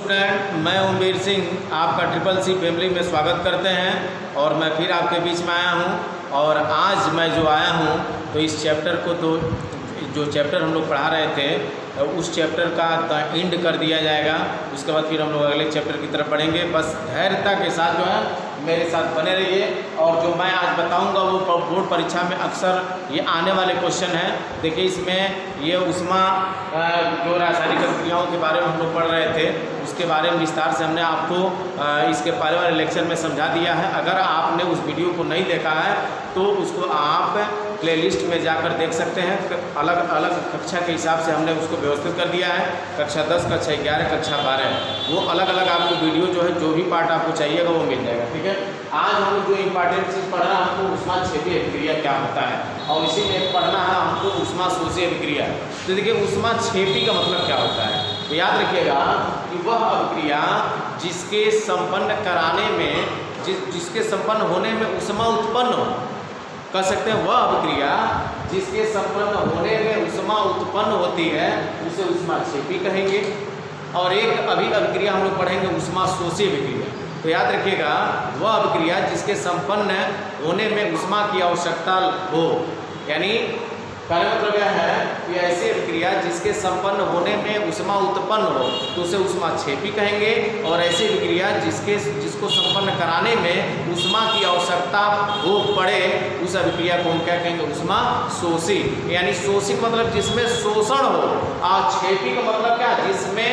Student, मैं ओमवीर सिंह आपका triple C family में स्वागत करते हैं और मैं फिर आपके बीच में आया हूं। और आज मैं जो आया हूं तो इस चैप्टर को तो जो चैप्टर हम लोग पढ़ा रहे थे उस चैप्टर का एंड कर दिया जाएगा। उसके बाद फिर हम लोग अगले चैप्टर की तरफ बढ़ेंगे। बस धैर्यता के साथ जो है मेरे साथ बने रहिए। और जो मैं आज बताऊंगा वो बोर्ड परीक्षा में अक्सर ये आने वाले क्वेश्चन हैं। देखिए इसमें ये उष्मा जो रासायनिक अभिक्रियाओं के बारे में हम लोग पढ़ रहे थे उसके बारे में विस्तार से हमने आपको इसके पहले वाले लेक्चर में समझा दिया है। अगर आपने उस वीडियो को नहीं देखा है तो उसको आप प्लेलिस्ट में जाकर देख सकते हैं। अलग अलग कक्षा के हिसाब से हमने उसको व्यवस्थित कर दिया है। कक्षा 10, कक्षा 11, कक्षा 12 वो अलग अलग आपको वीडियो जो है जो भी पार्ट आपको चाहिएगा वो मिल जाएगा। ठीक है, आज हम जो इम्पॉर्टेंट चीज़ पढ़ना है हमको ऊष्माक्षेपी अभिक्रिया क्या होता है और इसी में पढ़ना है हमको ऊष्माशोषी अभिक्रिया। तो देखिए ऊष्माक्षेपी का मतलब क्या होता है तो याद रखिएगा कि वह अभिक्रिया जिसके संपन्न कराने में जिसके संपन्न होने में ऊष्मा उत्पन्न हो, कह सकते हैं वह अभिक्रिया जिसके संपन्न होने में ऊष्मा उत्पन्न होती है उसे ऊष्माक्षेपी कहेंगे। और एक अभी अभिक्रिया हम लोग पढ़ेंगे ऊष्माशोषी अभिक्रिया। तो याद रखिएगा वह अभिक्रिया जिसके संपन्न होने में ऊष्मा की आवश्यकता हो, यानी कहने मतलब यह है कि ऐसी अभिक्रिया जिसके संपन्न होने में ऊष्मा उत्पन्न हो तो उसे ऊष्माक्षेपी कहेंगे। और ऐसी अभिक्रिया जिसको संपन्न कराने में ऊष्मा की आवश्यकता हो पड़े उस अभिक्रिया को हम क्या कहेंगे, ऊष्माशोषी। यानी शोषी का मतलब जिसमें शोषण हो और क्षेपी का मतलब क्या, जिसमें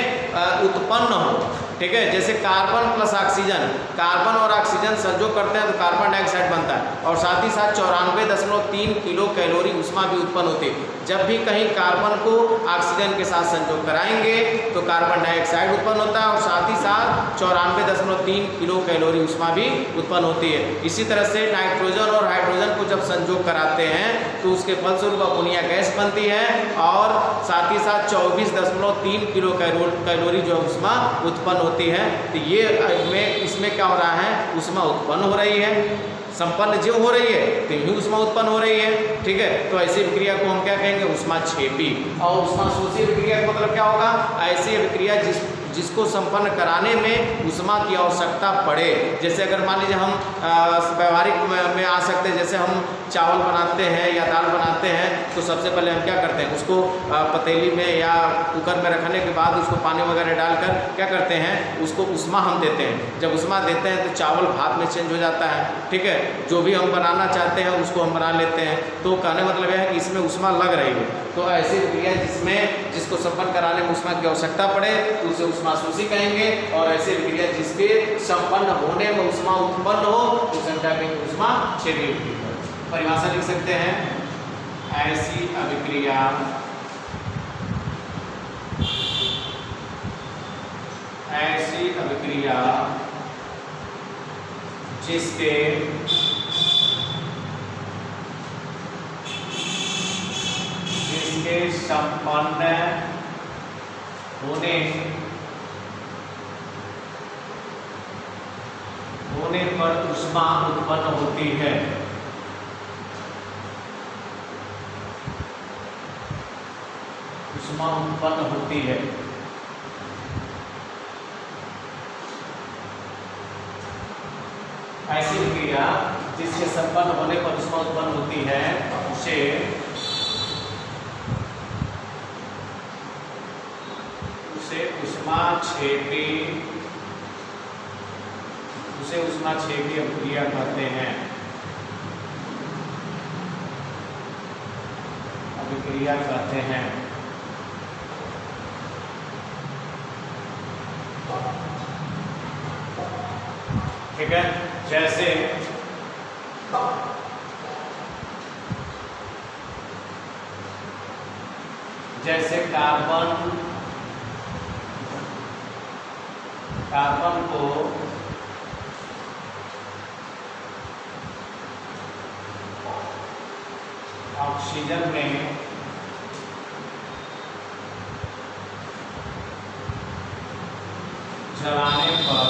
उत्पन्न हो। ठीक है, जैसे कार्बन प्लस ऑक्सीजन, कार्बन और ऑक्सीजन संयोग करते हैं तो कार्बन डाइऑक्साइड बनता है और साथ ही साथ 94.3 किलो कैलोरी ऊष्मा भी उत्पन्न होती है। जब भी कहीं कार्बन को ऑक्सीजन के साथ संयोग कराएंगे तो कार्बन डाइऑक्साइड उत्पन्न होता है और साथ ही साथ 94.3 किलो कैलोरी ऊष्मा भी उत्पन्न होती है। इसी तरह से नाइट्रोजन और हाइड्रोजन को जब संयोग कराते हैं तो उसके फलस्वरूप अमोनिया गैस बनती है और साथ ही साथ 24.3 किलो कैलोरी जो ऊष्मा उत्पन्न होती है। तो ये इसमें क्या हो रहा है, ऊष्मा उत्पन्न हो रही है, संपन्न जो हो रही है तो यूँ ऊष्मा उत्पन्न हो रही है। ठीक है, तो ऐसी अभिक्रिया को हम क्या कहेंगे, ऊष्माक्षेपी। और ऊष्माशोषी अभिक्रिया का मतलब क्या होगा, ऐसी अभिक्रिया जिसको संपन्न कराने में ऊष्मा की आवश्यकता पड़े। जैसे अगर मान लीजिए हम व्यवहारिक में आ सकते हैं, जैसे हम चावल बनाते हैं या दाल बनाते हैं तो सबसे पहले हम क्या करते हैं, उसको पतीली में या कुकर में रखने के बाद उसको पानी वगैरह डालकर क्या करते हैं, उसको ऊष्मा हम देते हैं। जब ऊष्मा देते हैं तो चावल भात में चेंज हो जाता है। ठीक है, जो भी हम बनाना चाहते हैं उसको हम बना लेते हैं। तो कहने मतलब यह है कि इसमें ऊष्मा लग रही है। तो ऐसी अभिक्रिया जिसको संपन्न कराने में ऊष्मा की आवश्यकता पड़े तो उसे ऊष्माशोषी कहेंगे। और ऐसी अभिक्रिया जिसके संपन्न होने में ऊष्मा उत्पन्न हो उसे हम क्या कहेंगे, ऊष्माक्षेपी अभिक्रिया। परिभाषा लिख सकते हैं, ऐसी अभिक्रिया जिसके संपन्न होने पर ऊष्मा उत्पन्न होती है। ऊष्मा उत्पन्न होती है। ऐसी अभिक्रिया जिसके संपन्न होने पर ऊष्मा उत्पन्न होती है उसे ऊष्माक्षेपी अभिक्रिया कहते हैं। ठीक है, जैसे कार्बन को ऑक्सीजन में जलाने पर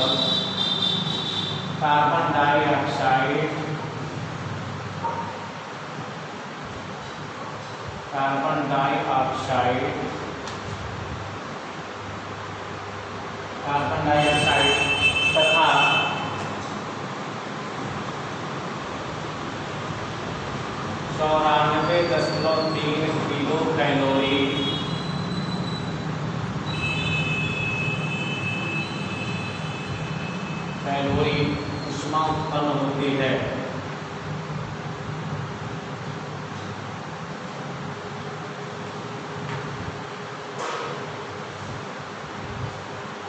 carbon dioxide carbon 24.3 kilo calorie ऊष्मा उत्पन्न होती है।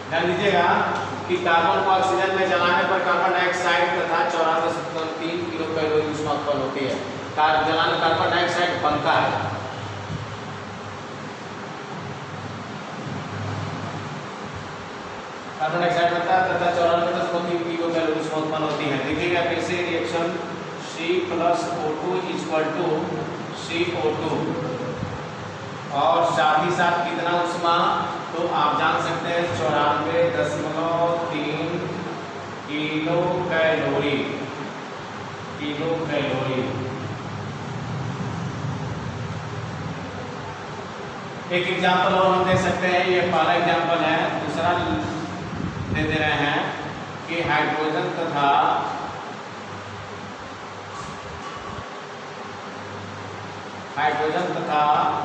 ध्यान दीजिएगा कि कार्बन को ऑक्सीजन में जलाने पर कार्बन डाइऑक्साइड तथा 94.3 किलो कैलोरी ऊष्मा उत्पन्न होती है। जलाने कार्बन डाइऑक्साइड बनता है। कार्बन डाइऑक्साइड बनता है तथा 94.3 किलो कैलोरी ऊष्मा उत्पन्न होती है। देखिएगा फिर से रिएक्शन C+O2 CO2 और साथ ही साथ कितना ऊष्मा, तो आप जान सकते हैं 94.3 किलो कैलोरी। एक एग्जाम्पल और हम दे सकते हैं, ये पहला एग्जाम्पल है। दूसरा दे रहे हैं कि हाइड्रोजन तथा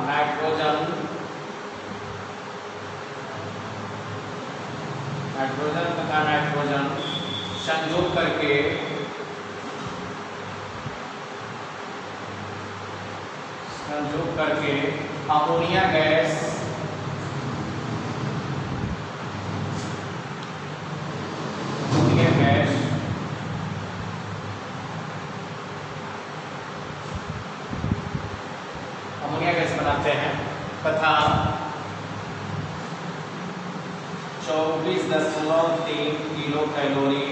नाइट्रोजन संयोग करके अमोनिया गैस बनाते हैं तथा 24.3 किलो कैलोरी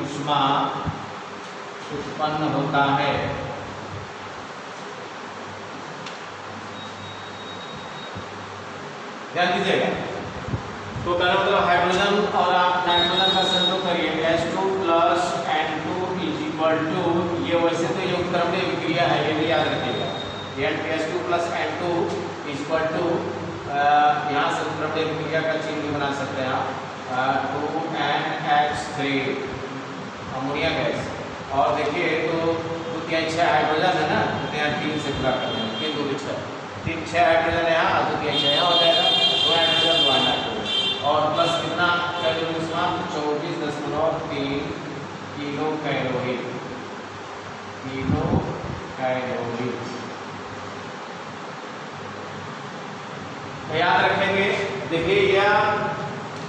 ऊष्मा उत्पन्न होता है। ध्यान दीजिएगा, तो कहना मतलब हाइड्रोजन और आप नाइट्रोजन का संयोग करिए H2 + N2 = ये वैसे तो ये उत्क्रमणीय विक्रिया है, ये भी याद रखिएगा। H2 + N2 यहाँ से उत्क्रमणीय विक्रिया का चिन्ह भी बना सकते हैं आप 2NH3 अमोनिया गैस। और देखिए तो 2 हाइड्रोजन है ना, तो यहाँ 3 से पूरा कर देंगे, 3 2 6 हाइड्रोजन है यहाँ, 2 6 हो जाएगा, 2 हाइड्रोजन 2 नाइट्रोजन और प्लस कितना कैलोरी ऊष्मा 24.3 किलो कैलोरी। तो याद रखेंगे। देखिए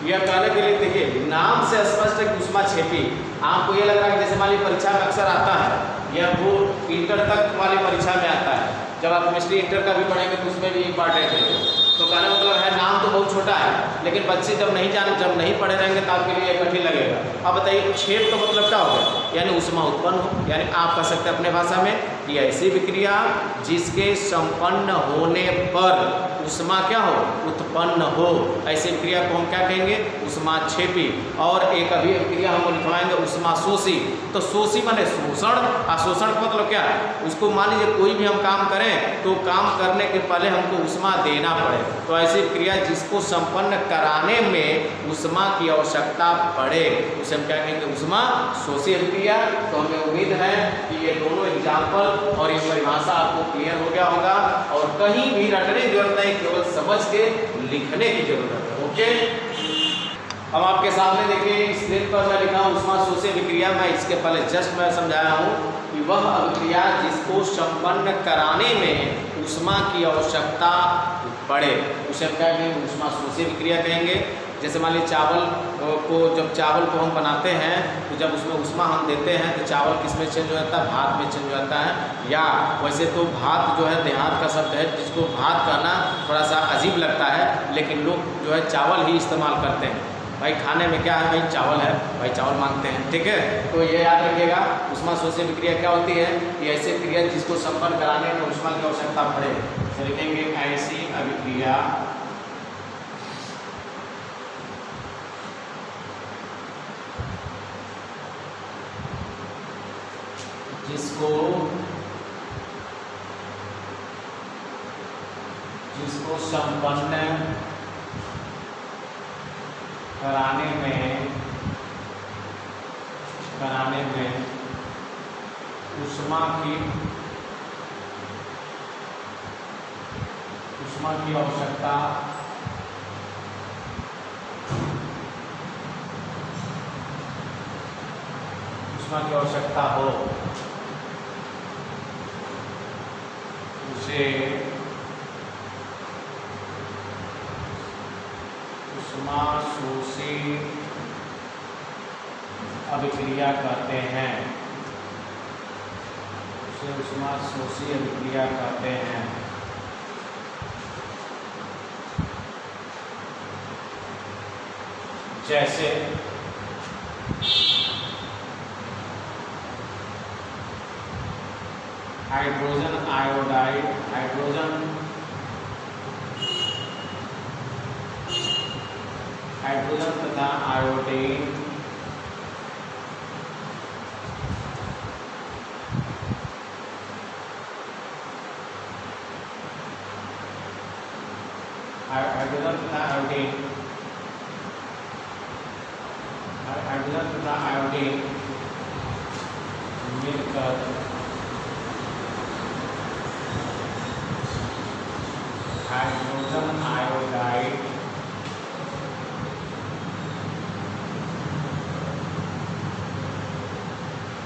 यह कहने के लिए, देखिए नाम से स्पष्ट है कि ऊष्मा छेपी। आपको ये लग रहा है जैसे मान लीजिए परीक्षा में अक्सर आता है, या वो इंटर तक वाली परीक्षा में आता है, जब आप केमिस्ट्री इंटर का भी पढ़ेंगे तो उसमें भी इंपॉर्टेंट है। तो कहने मतलब है नाम तो बहुत छोटा है, लेकिन बच्चे जब नहीं पढ़े रहेंगे तो आपके लिए कठिन लगेगा। अब बताइए छेद तो मतलब क्या होगा, यानी ऊष्मा उत्पन्न हो, यानी आप कह सकते हैं अपने भाषा में कि ऐसी विक्रिया जिसके संपन्न होने पर ऊष्मा क्या हो, उत्पन्न हो, ऐसी विक्रिया को हम क्या कहेंगे, ऊष्मा छेपी। और एक अभी विक्रिया हम लिखवाएंगे ऊष्मा शोषी। तो शोषी माने शोषण, अशोषण का मतलब क्या है, उसको मान लीजिए कोई भी हम काम करें तो काम करने के पहले हमको ऊष्मा देना पड़े, तो ऐसी क्रिया जिसको संपन्न कराने में ऊष्मा की आवश्यकता पड़े उसे हम क्या कहेंगे, ऊष्मा शोषी क्रिया। तो हमें उम्मीद है कि ये दोनों एग्जाम्पल और ये परिभाषा आपको क्लियर हो गया होगा, और कहीं भी रटने की जरूरत नहीं, केवल समझ के लिखने की जरूरत है। ओके, अब आपके सामने देखिए स्क्रीन पर मैं लिखा हूँ ऊष्मा शोषी विक्रिया। मैं इसके पहले जस्ट मैं समझाया हूँ कि वह अभिक्रिया जिसको संपन्न कराने में ऊष्मा की आवश्यकता पड़े उसे हम क्या कहेंगे, ऊष्मा शोषी विक्रिया कहेंगे। जैसे मान लीजिए जब चावल को हम बनाते हैं तो जब उसमें ऊष्मा हम देते हैं तो चावल किस में चेंज हो जाता है, भात में चेंज हो जाता है। या वैसे तो भात जो है देहात का शब्द है, जिसको भात कहना थोड़ा सा अजीब लगता है, लेकिन लोग जो है चावल ही इस्तेमाल करते हैं। भाई खाने में क्या है, भाई चावल है, भाई चावल मांगते हैं, ठीक है। तो ये याद रखिएगा ऊष्मा शोषी विक्रिया क्या होती है कि ऐसी क्रिया जिसको संपन्न कराने में ऊष्मा की आवश्यकता पड़े, तो लिखेंगे ऐसी अभिक्रिया जिसको संपन्न कराने में बनाने में ऊष्मा की आवश्यकता हो उसे ऊष्मा शोषी अभिक्रिया कहते हैं। उसे ऊष्मा शोषी अभिक्रिया कहते हैं। जैसे हाइड्रोजन आयोडाइड, हाइड्रोजन तथा आयोडीन मिलकर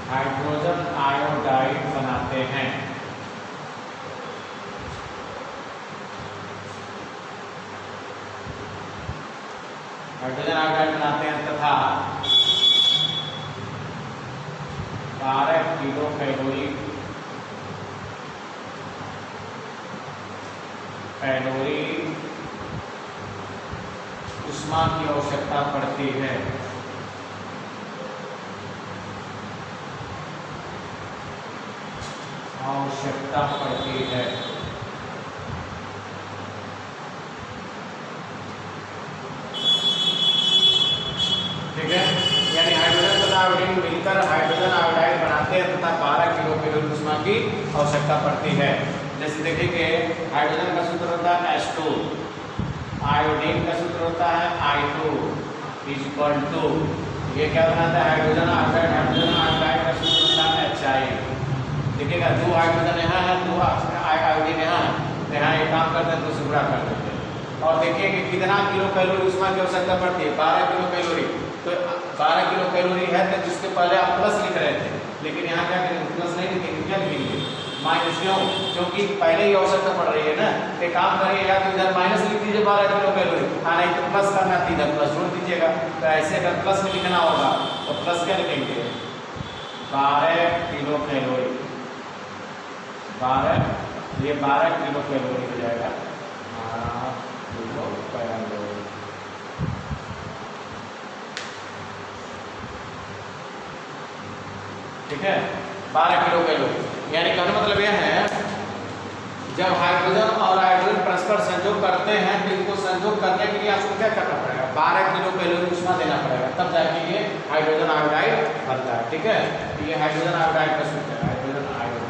हाइड्रोजन आयोडाइड बनाते हैं। हाइड्रोजन आयोडाइड बनाते हैं तथा 12 किलो कैलोरी ऊष्मा की आवश्यकता पड़ती है। ठीक है, यानी हाइड्रोजन तथा आयोडीन मिलकर हाइड्रोजन आयोडाइड बनाते हैं तथा 12 किलो कैलोरी ऊष्मा की आवश्यकता पड़ती है। जैसे देखिए हाइड्रोजन का सूत्र होता है H2, आयोडीन का सूत्र होता है I2 = ये क्या बनाता है हाइड्रोजन आयोडाइड का सूत्र होता है HI। देखिएगा 2 हाइड्रोजन यहाँ है, 2 आयोडीन यहाँ है, यहाँ एक काम करते हैं तो उसे गुणा कर देते हैं। और देखिए कि कितना किलो कैलोरी ऊष्मा की आवश्यकता पड़ती है, 12 किलो कैलोरी। तो 12 किलो कैलोरी है तो जिसके पहले आप प्लस लिख रहे थे, लेकिन यहाँ क्या करेंगे, प्लस नहीं लिखेंगे, क्या लिखेंगे, माइनस। क्यों? क्योंकि पहले ही आवश्यकता पड़ रही है ना। एक काम करिए, या तो इधर माइनस लिख दीजिए 12 किलो कैलोरी, नहीं तो प्लस करना थी, इधर प्लस जोड़ दीजिएगा। तो ऐसे अगर प्लस में लिखना होगा तो प्लस क्या लिखेंगे, 12 किलो कैलोरी, 12 किलो कैलोरी हो जाएगा, 12 किलो कैलोरी। ठीक है, 12 किलो कैलोरी। यानी कहने मतलब यह है, जब हाइड्रोजन और हाइड्रोजन परस्पर संयोग करते हैं तो इनको संयोग करने के लिए आपको क्या करना पड़ेगा, 12 किलो कैलोरी ऊष्मा देना पड़ेगा, तब जाके ये हाइड्रोजन आयोडाइड बनता है। ठीक है, ये हाइड्रोजन आयोडाइड का सूत्र है, हाइड्रोजन आयोडाइड।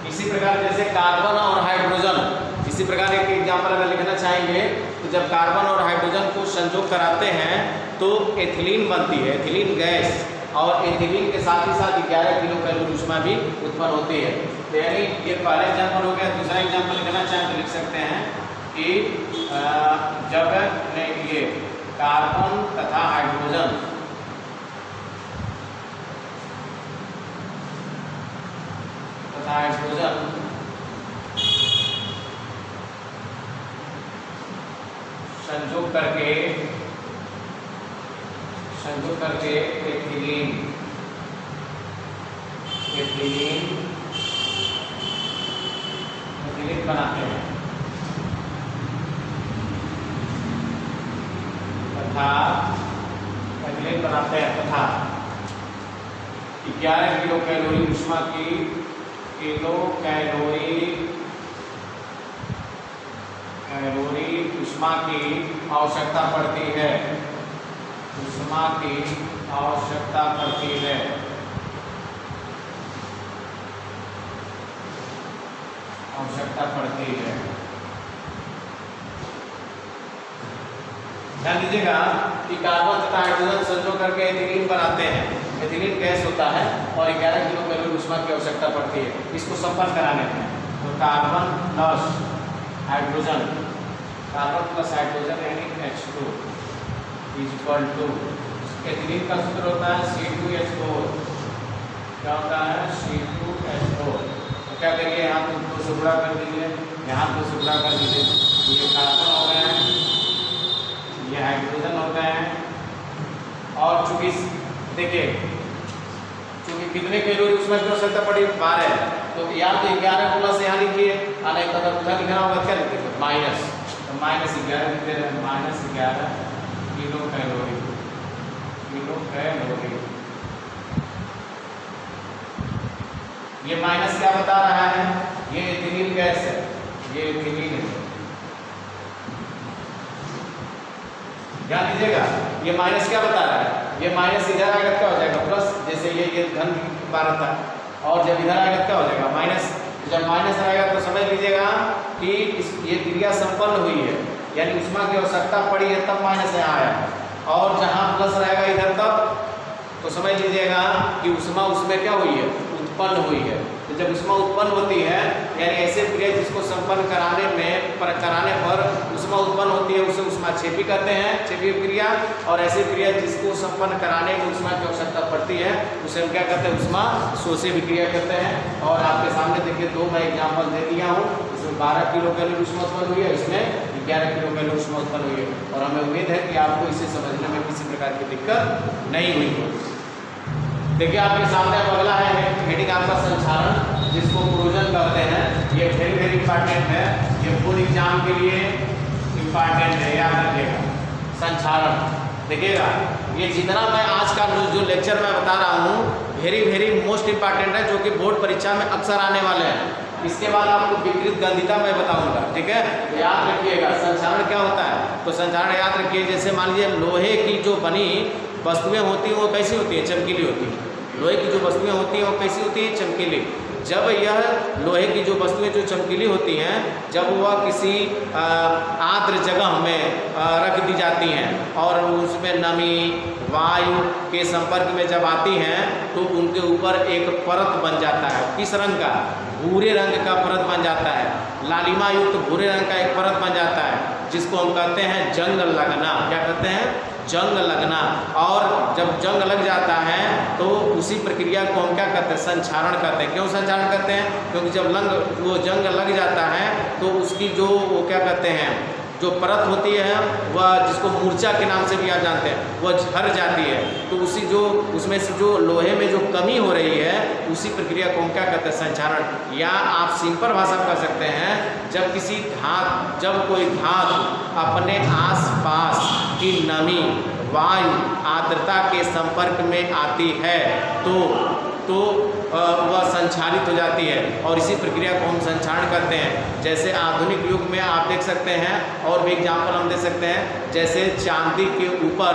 इसी प्रकार जैसे कार्बन और हाइड्रोजन, इसी प्रकार एक एग्जाम्पल अगर लिखना चाहेंगे तो जब कार्बन और हाइड्रोजन को संयोग कराते हैं तो एथिलीन बनती है, एथिलीन गैस, और एथिलीन के साथ ही साथ 11 किलो कैलोरी ऊष्मा भी उत्पन्न होती है। तो यानी ये पहला एग्जाम्पल हो गया। दूसरा एग्जाम्पल लिखना चाहें तो लिख सकते हैं कि जब ये कार्बन तथा हाइड्रोजन संयोग करके एथिलीन बनाते हैं तथा 11 किलो कैलोरी ऊष्मा की ऊष्मा की आवश्यकता पड़ती है, आवश्यकता पड़ती है। ध्यान दीजिएगा कि कार्बन तथा हाइड्रोजन संजो करके एथिलीन बनाते हैं। एथिलीन गैस होता है और 11 किलो कैलोरी ऊष्मा की आवश्यकता पड़ती है इसको संपन्न कराने में। तो कार्बन प्लस हाइड्रोजन यानी H2 is equal to ethylene का सूत्र होता है C2H4। क्या होता है? C2H4। तो क्या करिए, यहाँ तो 2 से गुणा कर दीजिए, यहाँ 2 से गुणा कर दीजिए। ये कार्बन हो गए हैं, ये हाइड्रोजन हो गए हैं। और चूंकि देखिए कितने कैलोरी ऊष्मा की आवश्यकता पड़ी? 12। तो या तो 11 प्लस यहाँ लिखिए, नहीं तो अगर उधर लिखना होगा क्या लिखिए? माइनस। तो -11 लिख दे रहे हैं, -11 किलो कैलोरी। ये माइनस क्या बता रहा है? ये एथिलीन गैस है, ये एथिलीन है। ध्यान दीजिएगा, ये माइनस क्या बता रहा है? ये माइनस इधर आएगा क्या हो जाएगा? प्लस। जैसे ये धन 12 था, और जब इधर आएगा क्या हो जाएगा? माइनस। जब माइनस आएगा तो समझ लीजिएगा कि ये क्रिया संपन्न हुई है, यानी ऊष्मा की आवश्यकता पड़ी है, तब माइनस यहाँ आया। और जहाँ प्लस रहेगा इधर तब, तो समझ लीजिएगा कि ऊष्मा उसमें क्या हुई है? उत्पन्न हुई है। तो जब ऊष्मा उत्पन्न होती है, यानी ऐसे क्रिया जिसको संपन्न कराने पर ऊष्मा उत्पन्न होती है, उसे ऊष्माक्षेपी कहते हैं, क्षेपी क्रिया। और ऐसी क्रिया जिसको संपन्न कराने में ऊष्मा की आवश्यकता पड़ती है, उसे हम क्या कहते हैं? ऊष्मा शोषी क्रिया कहते हैं। और आपके सामने देखिए 2 मैं एग्जाम्पल दे दिया हूँ। इसमें 12 किलो कैलोरी ऊष्मा उत्पन्न हुई है, इसमें 11 किलो कैलोरी ऊष्मा उत्पन्न हुई है। और हमें उम्मीद है कि आपको इसे समझने में किसी प्रकार की दिक्कत नहीं हुई है। देखिए आपके सामने अब अगला है हेडिंग आपका संक्षारण, जिसको क्रोजन कहते हैं। ये वेरी इंपॉर्टेंट है, ये फुल एग्जाम के लिए इंपॉर्टेंट है, याद रखिएगा। संक्षारण देखिएगा, ये जितना मैं आज का जो लेक्चर मैं बता रहा हूँ वेरी मोस्ट इंपॉर्टेंट है, जो कि बोर्ड परीक्षा में अक्सर आने वाले हैं। इसके बाद आपको विकृत गंधिता मैं बताऊंगा, ठीक है? तो याद रखिएगा संक्षारण क्या होता है। तो संक्षारण याद रखिए, जैसे मान लीजिए लोहे की जो बनी वस्तुएं होती हैं वो कैसी होती है? चमकीली होती है। लोहे की जो वस्तुएं होती हैं वो कैसी होती हैं? चमकीली। जब यह लोहे की जो वस्तुएं जो चमकीली होती हैं, जब वह किसी आर्द्र जगह में रख दी जाती हैं और उसमें नमी वायु के संपर्क में जब आती हैं, तो उनके ऊपर एक परत बन जाता है। किस रंग का? भूरे रंग का परत बन जाता है। लालिमा युक्त भूरे रंग का एक परत बन जाता है, जिसको हम कहते हैं जंग लगना। क्या कहते हैं? जंग लगना। और जब जंग लग जाता है तो उसी प्रक्रिया को हम क्या कहते हैं? संक्षारण कहते हैं। क्यों संक्षारण कहते हैं? क्योंकि जब वो जंग लग जाता है तो उसकी जो वो क्या कहते हैं, जो परत होती है वह, जिसको मूर्छा के नाम से भी आप जानते हैं, वह झड़ जाती है। तो उसी जो उसमें से जो लोहे में जो कमी हो रही है, उसी प्रक्रिया को हम क्या कहते हैं? संक्षारण। या आप सिंपल भाषा में कह सकते हैं, जब कोई धातु अपने आसपास की नमी वायु आर्द्रता के संपर्क में आती है तो वह संक्षारित हो जाती है, और इसी प्रक्रिया को हम संक्षारण करते हैं। जैसे आधुनिक युग में आप देख सकते हैं, और भी एग्जाम्पल हम दे सकते हैं, जैसे चांदी के ऊपर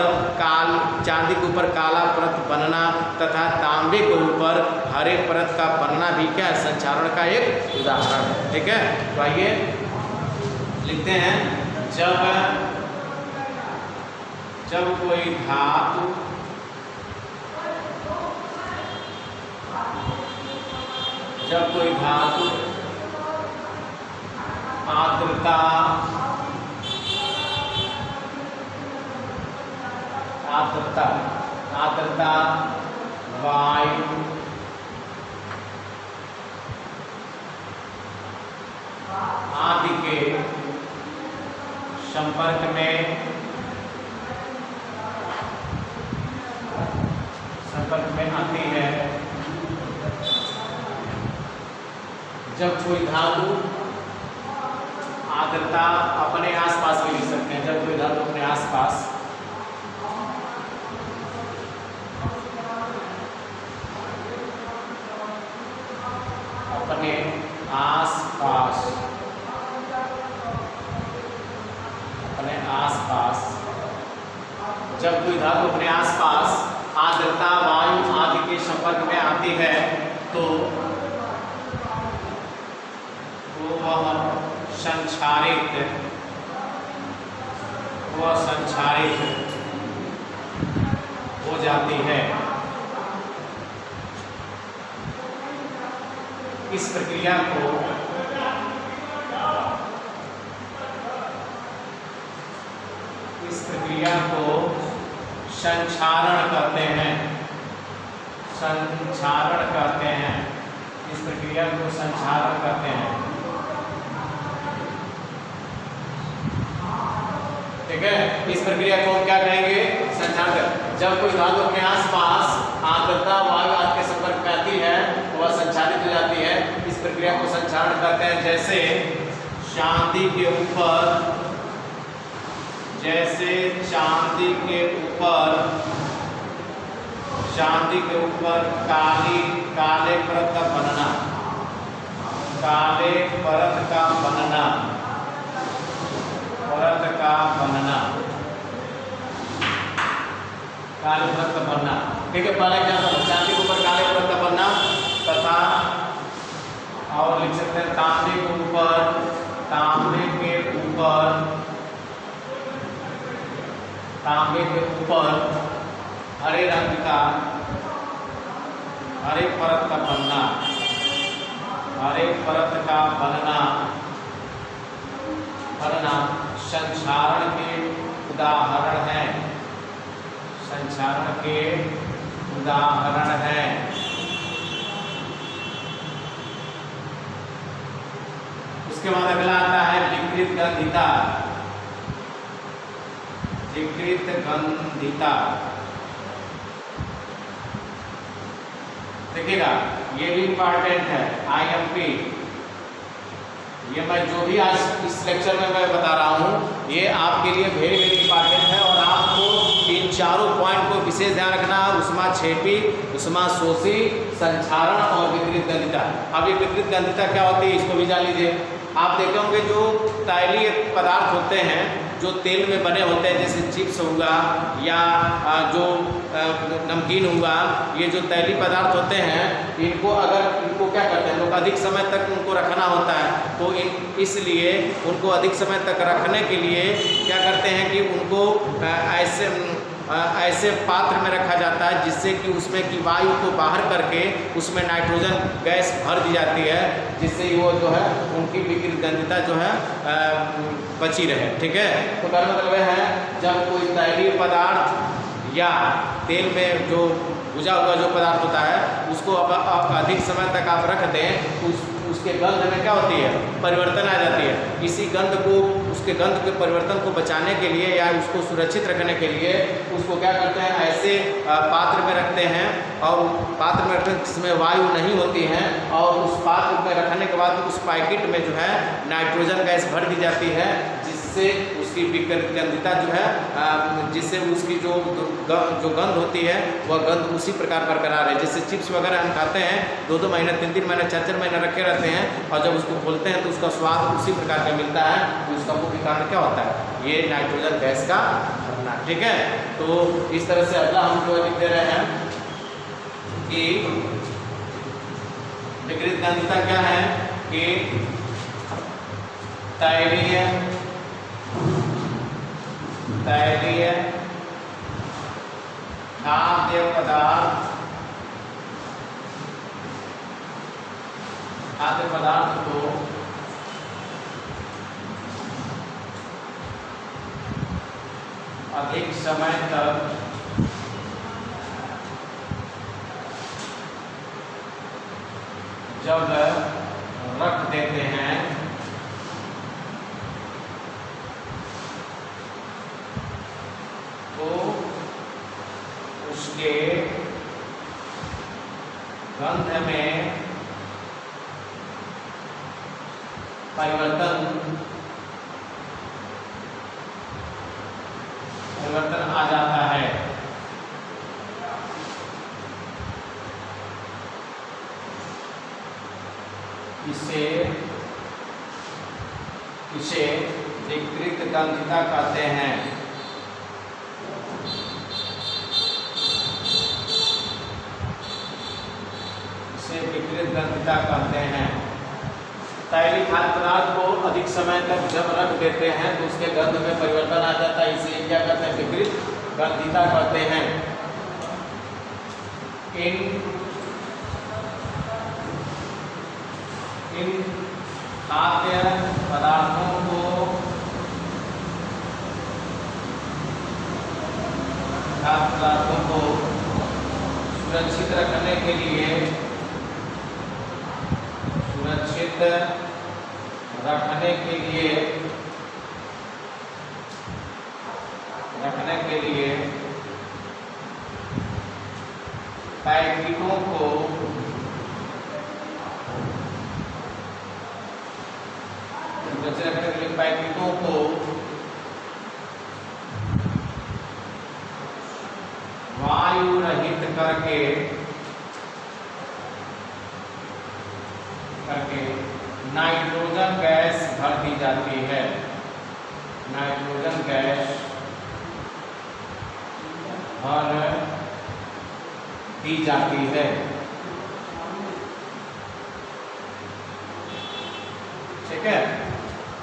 काला परत बनना तथा तांबे के ऊपर हरे परत का बनना भी क्या है? संक्षारण का एक उदाहरण है, ठीक है? तो आइए लिखते हैं, जब कोई धातु आर्द्रता वायु आदि के संपर्क में आती है। जब कोई धातु आर्द्रता अपने आसपास भी लिख सकते हैं, जब कोई धातु अपने आसपास जब कोई धातु अपने आसपास आर्द्रता वायु आदि के संपर्क में आती है तो वह वह संक्षारित हो जाती है। इस प्रक्रिया को संक्षारण कहते हैं। इस प्रक्रिया को संक्षारण कहते हैं। ठीक है, इस प्रक्रिया को हम क्या कहेंगे? संक्षारण। जब कोई धातु के आसपास आर्द्रता वायु के संपर्क में आती है तो वह संक्षारित हो जाती है। इस प्रक्रिया को संक्षारण कहते हैं। जैसे चांदी के ऊपर काले परत का बनना। ठीक है, पहला एग्जाम्पल चांदी के ऊपर काले परत का बनना तथा और लिख सकते हैं तांबे के ऊपर हरे परत का बनना संक्षारण के उदाहरण है। उसके बाद अगला आता है विकृत गंधिता। देखिएगा, ये भी इम्पॉर्टेंट है। IMP ये मैं जो भी आज इस लेक्चर में मैं बता रहा हूँ ये आपके लिए वेरी वेरी इंपॉर्टेंट है और आपको इन चारों पॉइंट को विशेष ध्यान रखना है। उष्माक्षेपी, उष्माशोषी, संक्षारण और विकृत गंधिता। अब ये विकृत गंधिता क्या होती है इसको भी जान लीजिए। आप देखे होंगे जो तैलीय पदार्थ होते हैं जो तेल में बने होते हैं, जैसे चिप्स होगा या जो नमकीन होगा, ये जो तैलीय पदार्थ होते हैं इनको क्या करते हैं लोग, अधिक समय तक उनको रखना होता है। तो इसलिए उनको अधिक समय तक रखने के लिए क्या करते हैं कि उनको ऐसे पात्र में रखा जाता है जिससे कि उसमें की वायु को बाहर करके उसमें नाइट्रोजन गैस भर दी जाती है, जिससे वो जो है उनकी विकृत गंधिता जो है बची रहे। ठीक है, तो कहने मतलब है जब कोई तैलीय पदार्थ या तेल में जो भुजा हुआ जो पदार्थ होता है उसको अब अधिक समय तक आप रख दें तो उसके गंध में क्या होती है, परिवर्तन आ जाती है। उसके गंध के परिवर्तन को बचाने के लिए या उसको सुरक्षित रखने के लिए उसको क्या करते हैं, ऐसे पात्र में रखते हैं और पात्र में रखते हैं जिसमें वायु नहीं होती है और उस पात्र में रखने के बाद उस पैकेट में जो है नाइट्रोजन गैस भर दी जाती है, जिससे उसकी विकृत गंधिता जो है जिससे उसकी जो गंध होती है वह गंध उसी प्रकार बरकरार है। जैसे चिप्स वगैरह हम खाते हैं 2-2 महीने 3-3 महीने 4-4 महीने रखे रहते हैं और जब उसको खोलते हैं तो उसका स्वाद उसी प्रकार का मिलता है। तो उसका मुख्य कारण क्या होता है, ये नाइट्रोजन गैस का भरना। ठीक है, तो इस तरह से अगला हम जो लिख दे रहे हैं कि विकृत गंधिता क्या है कि तैलीय खाद्य पदार्थ को अधिक समय तक जब रख देते हैं तो उसके गंध में परिवर्तन आ जाता है। इसे विकृत गंधिता कहते हैं। इसे विकृत गंधिता कहते हैं। तैलीय खाद्य पदार्थ को अधिक समय तक जब रख देते हैं तो उसके गंध में परिवर्तन आ जाता है, इसे क्या कहते हैं? विकृत गंधिता कहते हैं। इन खाद्य पदार्थों को सुरक्षित रखने के लिए पैकेटों को वायु रहित करके नाइट्रोजन गैस भर दी जाती है। नाइट्रोजन गैस भर दी जाती है। ठीक है,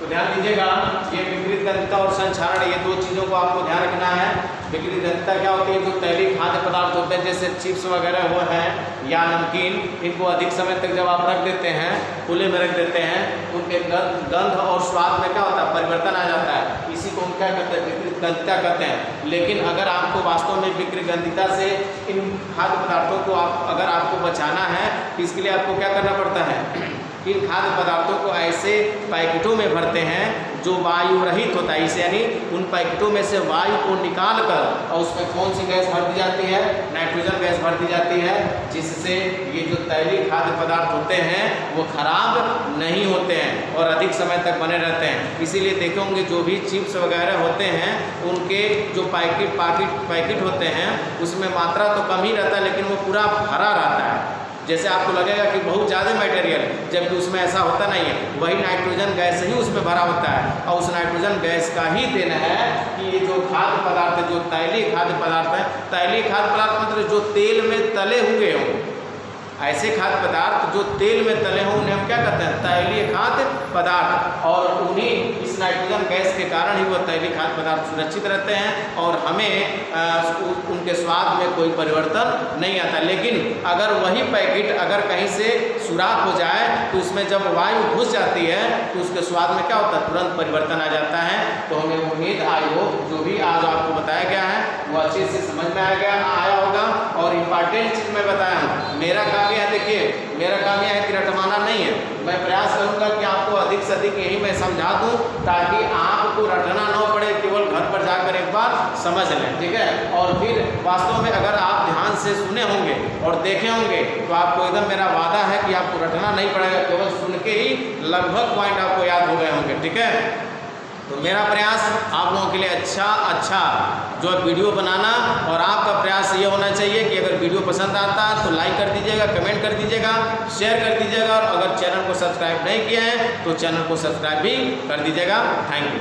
तो ध्यान दीजिएगा, ये विकृत गंधिता और संक्षारण, ये दो चीजों को आपको ध्यान रखना है। विकृत गंधिता क्या होती है? जो तैलीय खाद्य पदार्थ होते हैं जैसे चिप्स वगैरह वो हैं या नमकीन, इनको अधिक समय तक जब आप रख देते हैं, खुले में रख देते हैं, उनके गंध और स्वाद में क्या होता है? परिवर्तन आ जाता है। इसी को हम क्या कहते हैं? विकृत गंधिता कहते हैं। लेकिन अगर आपको वास्तव में विकृत गंधिता से इन खाद्य पदार्थों को अगर आपको बचाना है, इसके लिए आपको क्या करना पड़ता है? इन खाद्य पदार्थों को ऐसे पैकेटों में भरते हैं जो वायु रहित होता है, इसे यानी उन पैकेटों में से वायु को निकाल कर और उसमें कौन सी गैस भर दी जाती है? नाइट्रोजन गैस भर दी जाती है, जिससे ये जो तैलीय खाद्य पदार्थ होते हैं वो खराब नहीं होते हैं और अधिक समय तक बने रहते हैं। इसीलिए देखे होंगे जो भी चिप्स वगैरह होते हैं उनके जो पैकेट होते हैं उसमें मात्रा तो कम ही रहता है, लेकिन वो पूरा भरा रहता है। जैसे आपको लगेगा कि बहुत ज़्यादा मटेरियल, जबकि उसमें ऐसा होता नहीं है। वही नाइट्रोजन गैस ही उसमें भरा होता है और उस नाइट्रोजन गैस का ही देन है कि ये जो खाद्य पदार्थ है, जो तैलीय खाद्य पदार्थ है, तैलीय खाद्य पदार्थ मतलब जो तेल में तले हुए हों, ऐसे खाद्य पदार्थ जो तेल में तले हों उन्हें हम क्या कहते हैं? तैलीय खाद्य पदार्थ। और उन्हीं इस नाइट्रोजन गैस के कारण ही वो तैलीय खाद्य पदार्थ सुरक्षित रहते हैं और हमें उनके स्वाद में कोई परिवर्तन नहीं आता। लेकिन अगर वही पैकेट अगर कहीं से सुराख हो जाए तो उसमें जब वायु घुस जाती है तो उसके स्वाद में क्या होता है? तुरंत परिवर्तन आ जाता है। तो हमें उम्मीद आई हो जो भी आज आपको बताया गया है वो अच्छे से समझ में आया होगा और इम्पॉर्टेंट चीज़ मैं बताया हूँ। मेरा काम यह है, देखिए मेरा काम यह है कि रटवाना नहीं है। मैं प्रयास करूंगा कि आपको अधिक से अधिक यही मैं समझा दूं ताकि आपको रटना ना पड़े, केवल घर पर जाकर एक बार समझ लें। ठीक है, और फिर वास्तव में अगर आप ध्यान से सुने होंगे और देखे होंगे तो आपको एकदम मेरा वादा है कि आपको रटना नहीं पड़ेगा, केवल सुन के ही लगभग पॉइंट आपको याद हो गए होंगे। ठीक है, तो मेरा प्रयास आप लोगों के लिए अच्छा जो है वीडियो बनाना, और आपका प्रयास ये होना चाहिए कि अगर वीडियो पसंद आता है तो लाइक कर दीजिएगा, कमेंट कर दीजिएगा, शेयर कर दीजिएगा, और अगर चैनल को सब्सक्राइब नहीं किया है तो चैनल को सब्सक्राइब भी कर दीजिएगा। Thank you.